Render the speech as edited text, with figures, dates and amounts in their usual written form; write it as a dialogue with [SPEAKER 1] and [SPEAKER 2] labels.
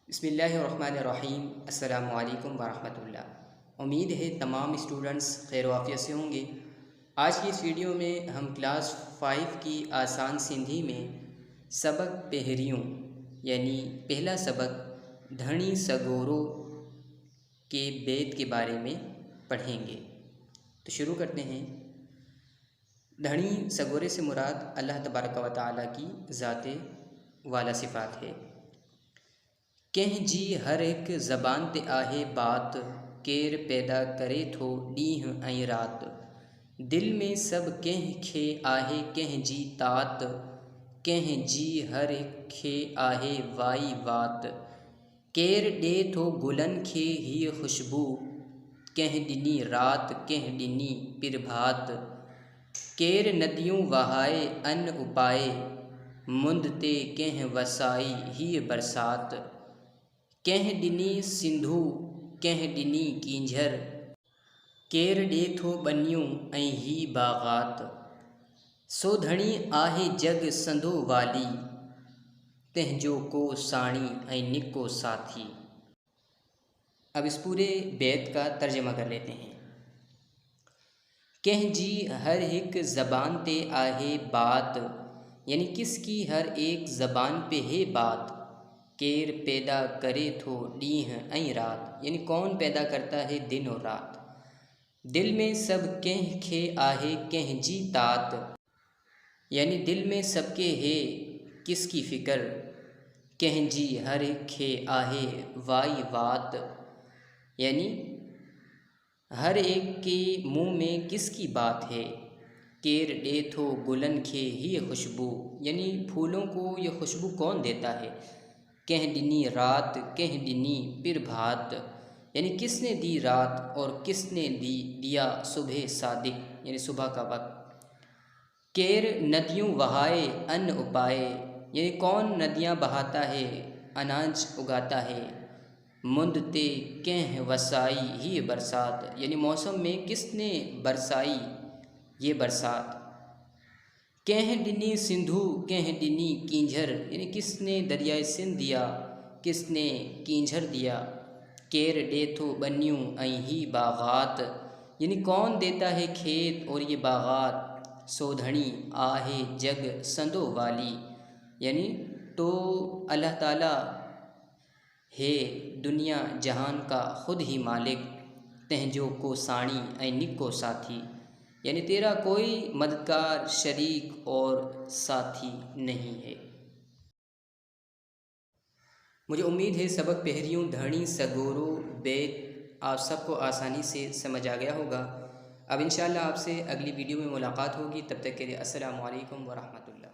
[SPEAKER 1] बिस्मिल्लाहिर्रहमानिर्रहीम। अस्सलामु अलैकुम वरहमतुल्लाह। उम्मीद है तमाम स्टूडेंट्स खैर वाफ़ियत से होंगे। आज की इस वीडियो में हम क्लास 5 की आसान सिंधी में सबक पहरियों यानी पहला सबक धनी सगोरो के बैत के बारे में पढ़ेंगे। तो शुरू करते हैं। धनी सगोरे से मुराद अल्लाह तबारक व तआला की ज़ाते वाला सिफ़ात है। कह जी हर एक ज़बान ते आहे बात, केर पैदा करे थो ॾींहुं ऐं रात। दिल में सब कंहिं खे आहे कंहिं जी तात, कंहिं जी हर एक खे आहे वाई वात। केर ॾे थो गुलनि खे हीअ ख़ुशबू, कंहिं ॾिनी रात कंहिं ॾिनी पिरभात। केर नदियूं वहाए अन उपाए, मुंद ते कंहिं वसाई हीअ बरसात। कंहिं ॾिनी सिंधू कंहिं ॾिनी कींझर, केर ॾे थो ॿनियूं ऐं ही बाग़ात। सो धणी आहे जग संदो वाली, तंहिंजो को साणी ऐं निको साथी। अब इस पूरे बैत का तर्जमा कर लेते हैं। कंहिं जी हर एक ज़बान ते आहे बात, यानी किसकी हर एक ज़बान पे है बात। केर पैदा करे थो ॾींहुं ऐं रात, यानी कौन पैदा करता है दिन और रात। दिल में सब कंहिं खे आहे कंहिं जी तात, यानी दिल में सबके है किसकी फ़िक्र। कंहिं जी हर एक खे आहे वाई वात, यानी हर एक के मुँह में किसकी बात है। केर ॾे थो गुलन खे ही खुशबू, यानी फूलों को ये खुशबू कौन देता है। कंहिं ॾिनी रात कंहिं ॾिनी पिरभात, यानी किसने दी रात और किसने दिया सुबह सादिक, यानी सुबह का वक्त। केर नदियों वहाए अन्न उपाए, यानी कौन नदियाँ बहाता है अनाज उगाता है। मुंद ते कंहिं वसाई ही बरसात, यानी मौसम में किसने बरसाई ये बरसात। कंहिं ॾिनी सिंधु कंहिं ॾिनी कींझर, यानी किसने दरियाए सिंध दिया किसने कींझर दिया। केर ॾे थो ॿनियूं ऐं ही बाग़ात, यानी कौन देता है खेत और ये बाग़ात। सो धणी आहे जग संदो वाली, यानी तो अल्लाह ताला है दुनिया जहान का ख़ुद ही मालिक। तंहिंजो को साणी ऐं निको साथी, यानी तेरा कोई मददगार शरीक और साथी नहीं है। मुझे उम्मीद है सबक पहरियों धनी सगोरो बैत आप सबको आसानी से समझ आ गया होगा। अब इंशाअल्लाह आपसे अगली वीडियो में मुलाकात होगी। तब तक के लिए अस्सलामु अलैकुम व रहमतुल्लाह।